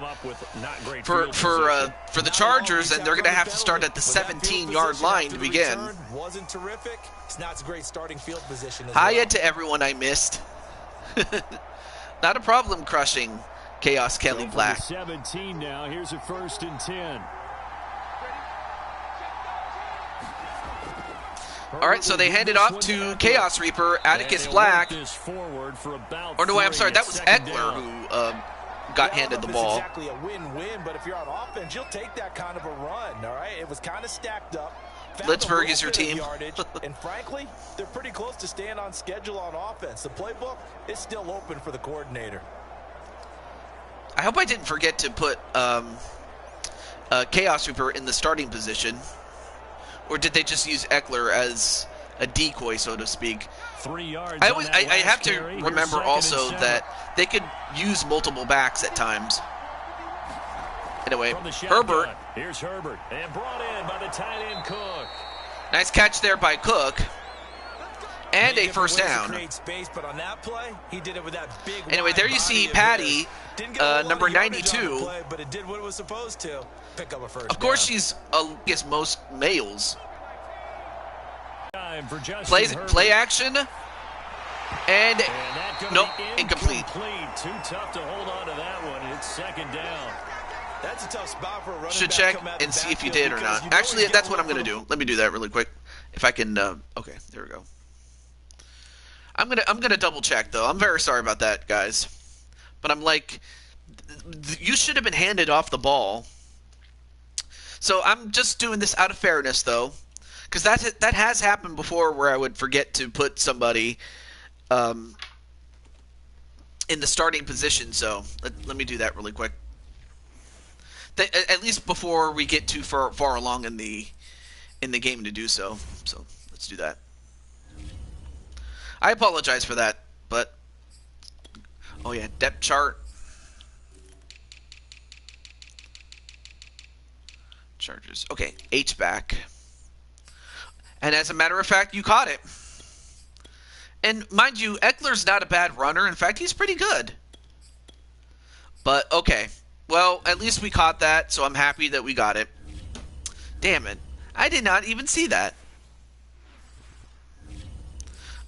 the Chargers, and they're going to have to start at the 17-yard line to begin. Wasn't terrific. It's not a great starting field position. Hiya to everyone I missed. Not a problem, Crushing Chaos Kelly Black. 17 now. Here's a 1st and 10. All right, so they hand it off to Chaos Reaper, Atticus Black. Or no, I'm sorry, that was Eckler who got handed the ball. Exactly a win-win, but if you're on offense, you'll take that kind of a run, all right? It was kind of stacked up. Litzberg is your team. And frankly, they're pretty close to staying on schedule on offense. The playbook is still open for the coordinator. I hope I didn't forget to put Chaos Reaper in the starting position. Or did they just use Eckler as a decoy, so to speak? 3 yards. I have to remember also that they could use multiple backs at times. Anyway, Herbert. Here's Herbert, and brought in by the tight end Cook. Nice catch there by Cook. And a first down. Anyway, there you see Patty, number 92. But it did what it was supposed to. Pick up a first Of course, down. she's against most males. Play action. And nope, incomplete. Too tough to hold on to that one. It's 2nd down. That's a tough spot for a running Should back check come out and the see if you backfield did or because not. you know Actually, when you that's get what I'm going to do. Let me do that really quick. If I can, okay, there we go. I'm gonna double check though. I'm very sorry about that, guys. But I'm like, you should have been handed off the ball. So I'm just doing this out of fairness though, because that has happened before where I would forget to put somebody in the starting position. So let me do that really quick. At least before we get too far along in the game to do so. So let's do that. I apologize for that, but oh yeah, depth chart. Chargers. Okay, H-back. And as a matter of fact, you caught it. And mind you, Eckler's not a bad runner. In fact, he's pretty good. But okay. Well, at least we caught that, so I'm happy that we got it. Damn it. I did not even see that.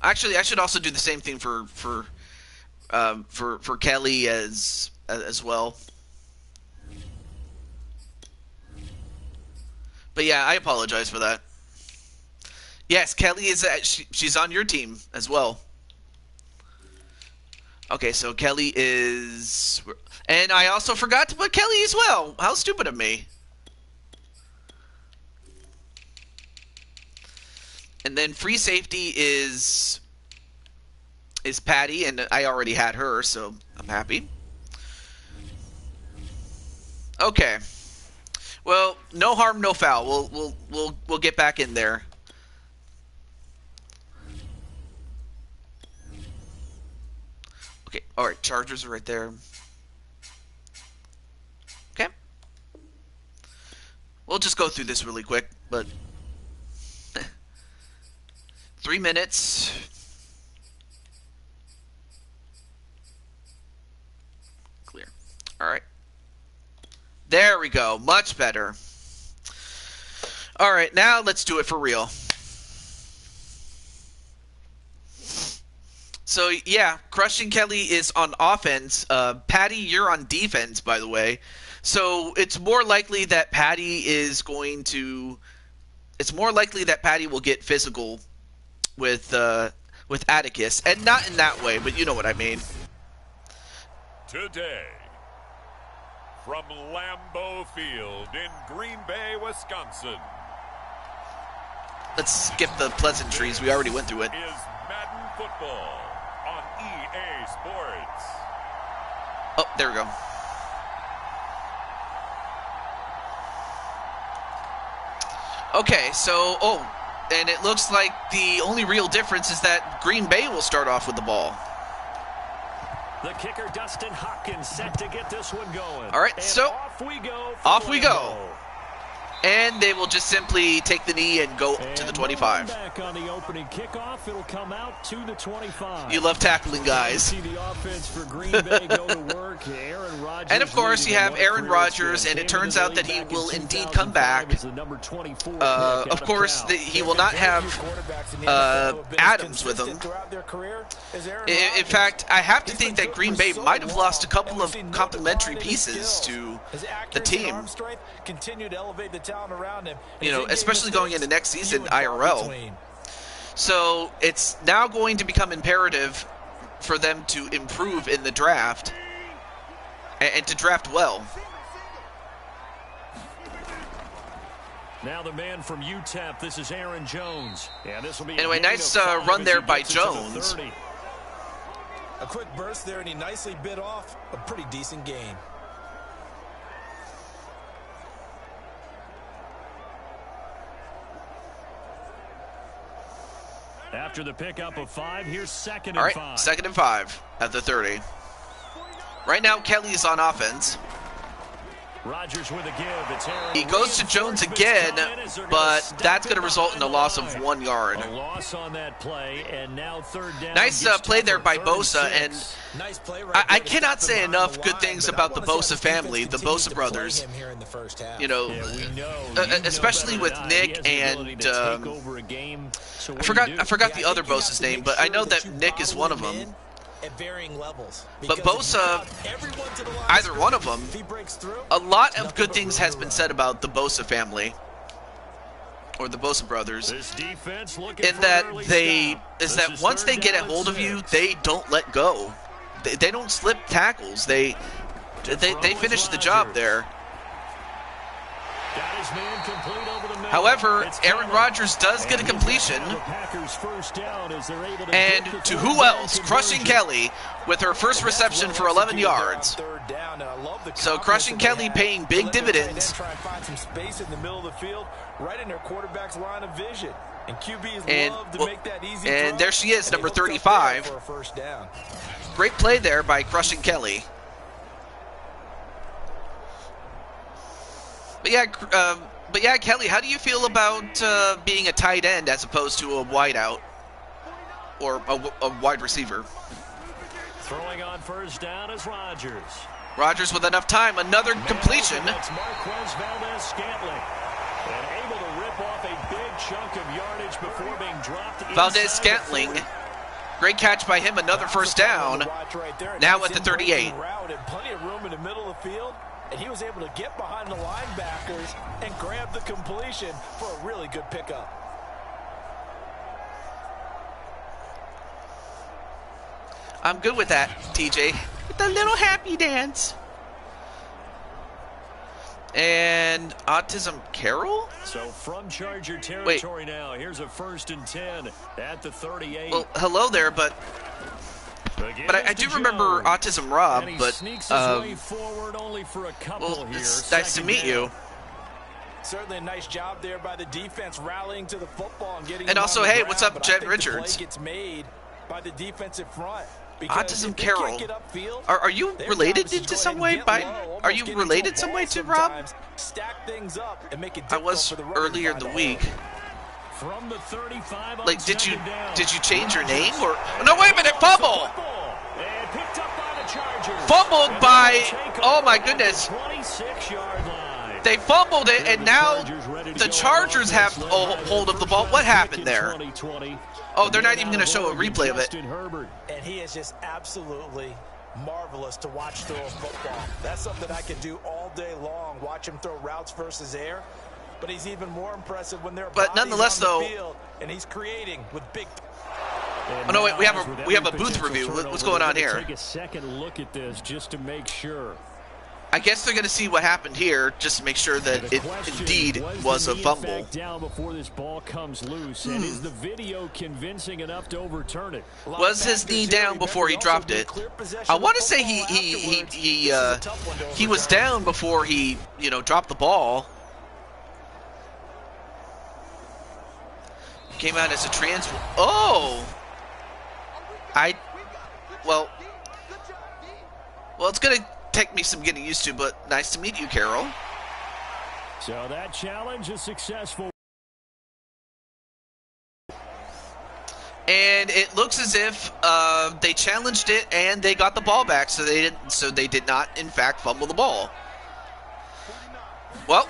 Actually, I should also do the same thing for Kelly as well. But yeah, I apologize for that. Yes, Kelly is. She's on your team as well. Okay, so Kelly is, and I also forgot to put Kelly as well. How stupid of me. And then free safety is Patty, and I already had her, so I'm happy. Okay. Well, no harm, no foul. We'll get back in there. Okay. All right. Chargers are right there. Okay. We'll just go through this really quick, but 3 minutes. Clear. All right. There we go. Much better. All right, now let's do it for real. So, yeah, Crushing Kelly is on offense. Patty, you're on defense, by the way. So it's more likely that Patty is going to... It's more likely that Patty will get physical with Atticus. And not in that way, but you know what I mean. Today, from Lambeau Field in Green Bay, Wisconsin. Let's skip the pleasantries. We already went through it. Is Madden football on EA Sports. Oh, there we go. Okay, so, and it looks like the only real difference is that Green Bay will start off with the ball. The kicker, Dustin Hopkins, set to get this one going. All right, and so off we go. And they will just simply take the knee and go to the 25. Back on the opening kickoff, it'll come out to the 25. You love tackling guys. See the offense for Green Bay go to work. Aaron Rodgers, and of course, you have Aaron Rodgers, and it turns out that he will indeed come back. Of course, he will not have Adams with him. In fact, I have to think that Green Bay might have lost a couple of complementary pieces to the team. You know, especially going into next season, IRL. So it's now going to become imperative for them to improve in the draft and to draft well. Now the man from UTEP, this is Aaron Jones. Yeah, this will be anyway, nice run there by Jones. A quick burst there, and he nicely bit off a pretty decent gain. After the pickup of 5, here's second and 5. All right, 2nd and 5 at the 30. Right now, Kelly's on offense. Rodgers with a give. It's Aaron. He goes to Jones again, but that's going to result in a loss of 1 yard. A loss on that play, and now 3rd down. Nice play there by Bosa, and I cannot say enough good things about the Bosa family, the Bosa brothers. You know, especially with Nick and I forgot the other Bosa's name, but I know that Nick is one of them. At varying levels. But Bosa, either one of them, a lot of good things has been said about the Bosa family, or the Bosa brothers, in that once they get a hold of you, they don't let go. They don't slip tackles. They finish the job there. However, Aaron Rodgers does get a completion. And to who else? Crushing Kelly with her first reception for 11 yards. So Crushing Kelly paying big dividends. And there she is, number 35. Great play there by Crushing Kelly. But yeah, Kelly, how do you feel about being a tight end as opposed to a wideout or a wide receiver? Throwing on 1st down is Rodgers. Rodgers with enough time, another completion. That's Marquez Valdez-Scantling, and able to rip off a big chunk of yardage before being dropped. Valdez-Scantling, great catch by him, another 1st down. Now at the 38. Plenty of room in the middle of the field. And he was able to get behind the linebackers and grab the completion for a really good pickup. I'm good with that, TJ. With the little happy dance. And Autism Carol? So from Charger territory now, here's a 1st and 10 at the 38. Well, hello there, but I do remember Autism Rob, but well, it's nice to meet you. Certainly a nice job there by the defense rallying to the football and getting. And also, hey, what's up, Jen Richards? The play gets made by the defensive front. Autism Carol. Are you related in some way? Are you related some way to Rob? Stack things up and make it I was earlier in the week. From the 35 like, did you change your name or? No, wait a minute, fumble! And picked up by the Chargers. Fumbled by, oh my goodness. 26-yard line. They fumbled it, and now the Chargers have a hold of the ball. What happened there? Oh, they're not even going to show a replay of it. And he is just absolutely marvelous to watch throw a football. That's something I can do all day long, watch him throw routes versus air. But he's even more impressive when they're nonetheless, though, field, and he's creating with big. Oh no, wait, we have a booth review. What's going on here? Take a second look at this just to make sure. I guess they're going to see what happened here, just to make sure that it indeed was a fumble. Down before this ball comes loose, and is the video convincing enough to overturn it? Was his knee down before he dropped it? I want to say he was down before he dropped the ball. Came out as a transfer. Oh, well, it's gonna take me some getting used to, but nice to meet you, Carol. So that challenge is successful. And it looks as if they challenged it and they got the ball back, so they did not, in fact, fumble the ball. Well,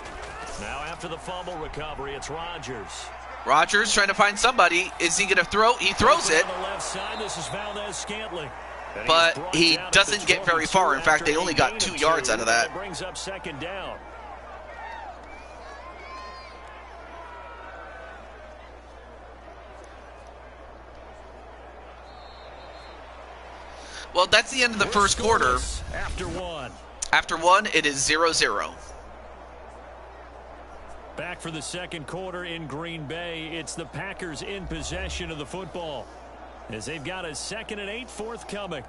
now after the fumble recovery, it's Rodgers. Rodgers trying to find somebody. Is he going to throw? He throws it. On the left side, this is Valdez-Scantling. But he doesn't get very far. In fact, they only got 2 yards out of that. Brings up 2nd down. Well, that's the end of the first quarter. After one, it is 0-0. Back for the second quarter in Green Bay. It's the Packers in possession of the football, as they've got a 2nd and 8 forthcoming.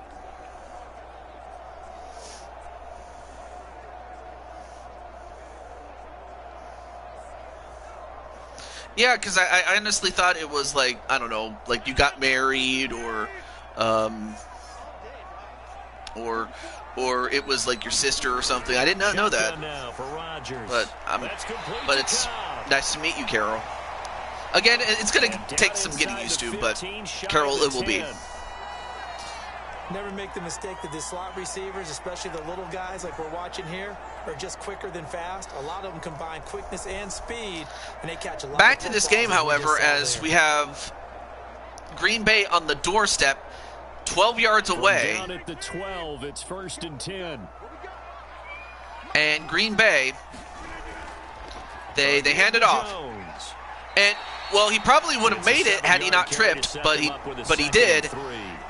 Yeah, because I honestly thought it was like, I don't know, like you got married or it was like your sister or something. I did not know that. But it's nice to meet you, Carol. Again, it's going to take some getting used to, but Carol, it will be. Never make the mistake that the slot receivers, especially the little guys like we're watching here, are just quicker than fast. A lot of them combine quickness and speed, and they catch a lot. Back to this game, however, as we have Green Bay on the doorstep, 12 yards away. Down at the 12, it's 1st and 10. And Green Bay, they hand it off. And well, he probably would have made it had he not tripped, but he did.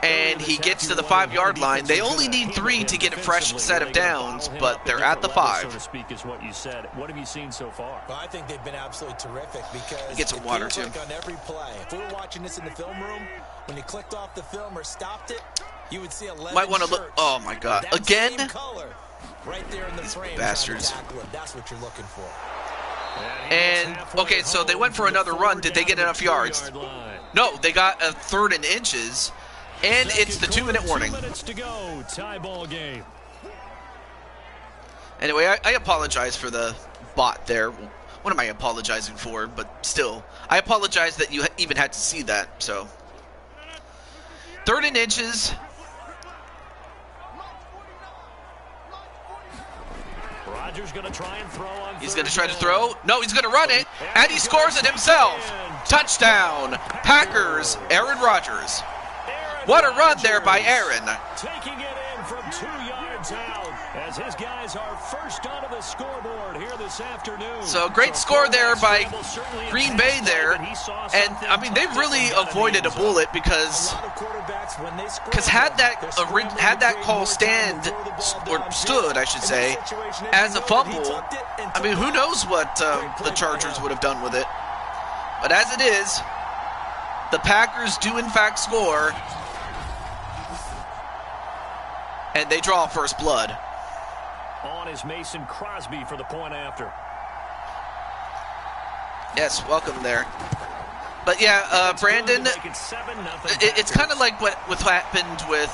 And he gets to the 5-yard line. They only need 3 to get a fresh set of downs, but they're at the 5. So to speak is what you said. What have you seen so far? Well, I think they've been absolutely terrific because get some water too. Like on every play. If we were watching this in the film room, when you clicked off the film or stopped it, you would see 11 might want to look. Oh my God! Again? Color, right there in the frame. Bastards. That's what you're looking for. And okay, so they went for another run. Did they get enough yards? No, they got a 3rd and inches. And it's the 2-minute warning. 2 minutes to go. Tie ball game. Anyway, I apologize for the bot there. What am I apologizing for? But still, I apologize that you even had to see that. So, 3rd and inches. Rodgers going to try and throw on. He's going to try to throw. No, he's going to run it, and he scores it himself. Touchdown, Packers. Aaron Rodgers. What a run there by Aaron. Taking it in from 2 yards out. As his guys are first onto the scoreboard here this afternoon. So great score there by Green Bay there. And, I mean, they really avoided a bullet because had that call stand, or stood, I should say, as a fumble, I mean, who knows what the Chargers would have done with it. But as it is, the Packers do in fact score, and they draw first blood. On is Mason Crosby for the point after. Yes, welcome there. But yeah, Brandon, it's kind of like what happened with,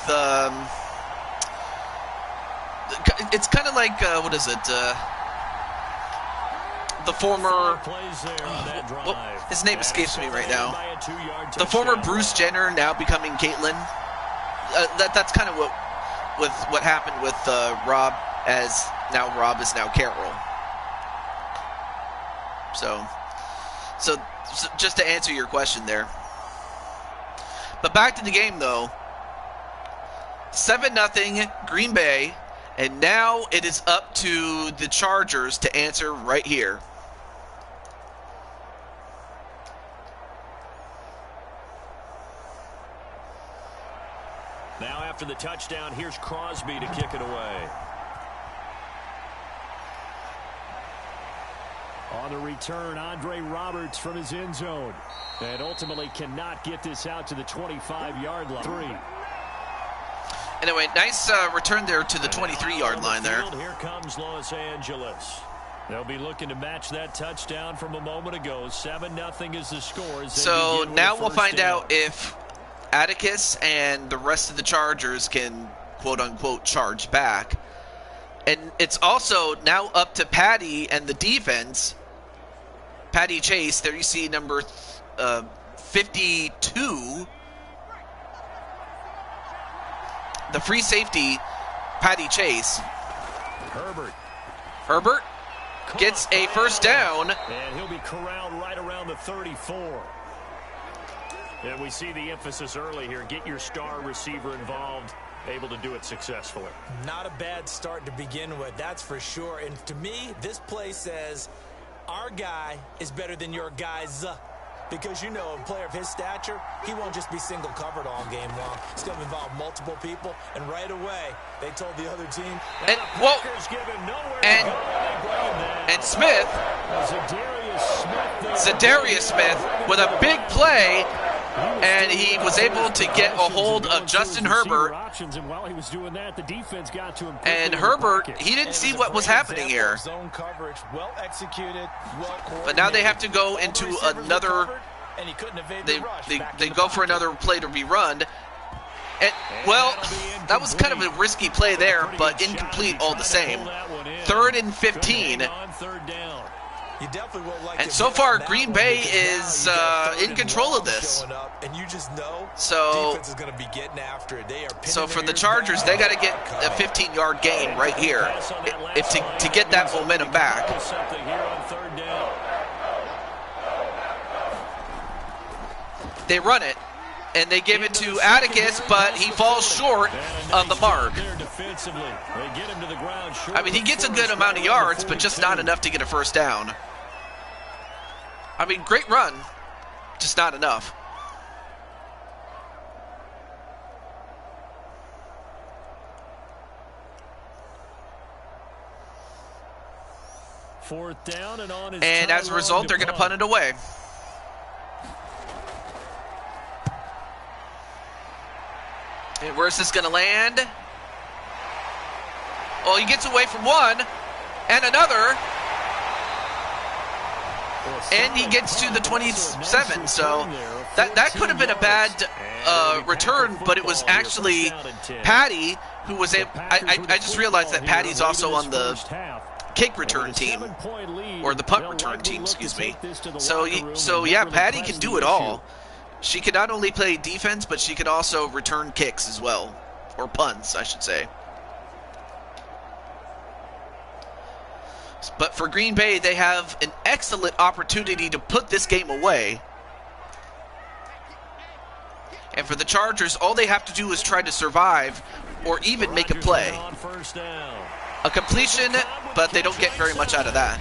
it's kind of like, what is it, the former, his name escapes me right now, the former Bruce Jenner now becoming Caitlyn. That's kind of what happened with Rob, as now Rob is now Carol. So just to answer your question there. But back to the game though. 7-0 Green Bay, and now it is up to the Chargers to answer right here. Now after the touchdown, here's Crosby to kick it away. On the return, Andre Roberts from his end zone. And ultimately cannot get this out to the 25-yard line. 3. Anyway, nice return there to the 23-yard line there. Here comes Los Angeles. They'll be looking to match that touchdown from a moment ago. 7-0 is the score. So now we'll find out if Atticus and the rest of the Chargers can, quote-unquote, charge back. And it's also now up to Patty and the defense. Patty Chase, there you see number 52. The free safety, Patty Chase. Herbert gets a first down. And he'll be corralled right around the 34. And we see the emphasis early here. Get your star receiver involved. Able to do it successfully. Not a bad start to begin with, that's for sure. And to me, this play says our guy is better than your guys. Because, you know, a player of his stature, he won't just be single covered all game long. It's going to involve multiple people. And right away, they told the other team. And, well, and Smith, Zadarius Smith, with a big play. And he was able to get a hold of Justin Herbert. And Herbert, he didn't see what was happening here. But now they have to go into another, they go for another play to be run. And, well, that was kind of a risky play there, but incomplete all the same. 3rd and 15. And so far, Green Bay is in control of this. So for the Chargers, they got to get a 15-yard gain right here to get that momentum back. They run it, and they give it to Atticus, but he falls short of the mark. I mean, he gets a good amount of yards, but just not enough to get a first down. I mean, great run, just not enough. Fourth down and on his and as a result, they're going to punt it away. And where's this going to land? Well, he gets away from one and another. And he gets to the 27, so that could have been a bad return, but it was actually Patty who was able. I just realized that Patty's also on the kick return team, or the punt return team, excuse me. So yeah, Patty can do it all. She can not only play defense, but she can also return kicks as well, or punts, I should say. But for Green Bay, they have an excellent opportunity to put this game away. And for the Chargers, all they have to do is try to survive or even make a play. A completion, but they don't get very much out of that.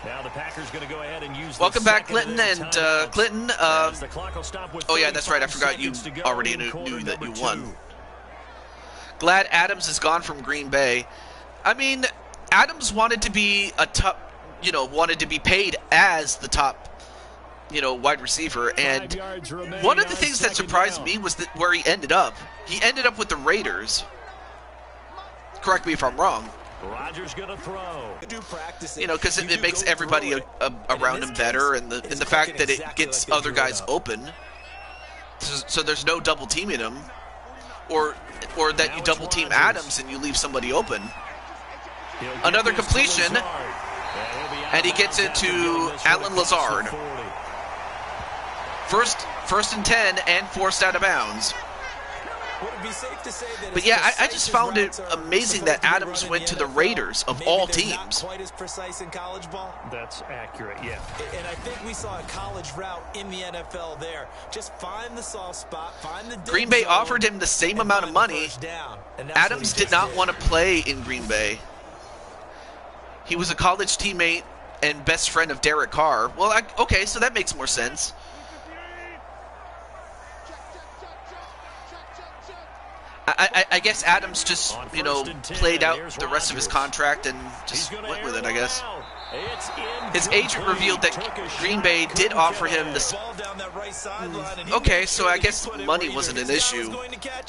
Now the Packers going to go ahead and use. Welcome back, Clinton. And Clinton, oh yeah, that's right. I forgot you already knew that you won. Glad Adams is gone from Green Bay. I mean, Adams wanted to be a top, wanted to be paid as the top, wide receiver. And one of the things that surprised me was that where he ended up. He ended up with the Raiders. Correct me if I'm wrong. Rodgers gonna throw. Because it makes everybody around him better, and the fact that it gets other guys open, so there's no double teaming him, or that you double team Adams and you leave somebody open. Another completion, and he gets it to Alan Lazard. First and 10, and forced out of bounds. But yeah, I just found it amazing that Adams went to the Raiders of all teams. Quite as precise in college ball. That's accurate, yeah. And I think we saw a college route in the NFL there. Just find the soft spot, find the Green Bay offered him the same amount of money. Adams did not want to play in Green Bay. He was a college teammate and best friend of Derek Carr. Well, okay, so that makes more sense. I guess Adams just, played out the rest of his contract and just went with it, I guess. His agent revealed that Green Bay did offer him this. Okay, so I guess money wasn't an issue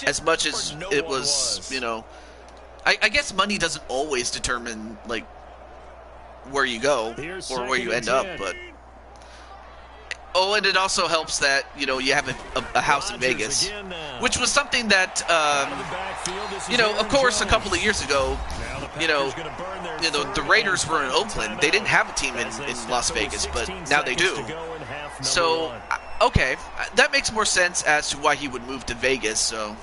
as much as it was, I guess money doesn't always determine, where you go or where you end up, but... Oh, and it also helps that, you have a house in Vegas, which was something that, of course, a couple of years ago, the Raiders were in Oakland. They didn't have a team in Las Vegas, but now they do. So, okay, that makes more sense as to why he would move to Vegas, so...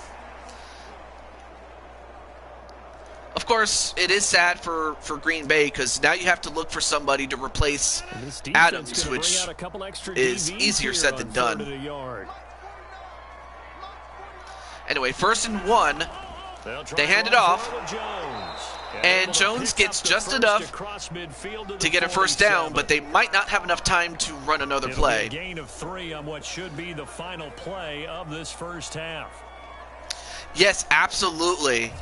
Of course, it is sad for Green Bay because now you have to look for somebody to replace Adams, which is easier said than done. Anyway, 1st and 1. They hand it off, and Jones gets just enough to get a first down, but they might not have enough time to run another play. Gain of 3 on what should be the final play of this first half. Yes, absolutely.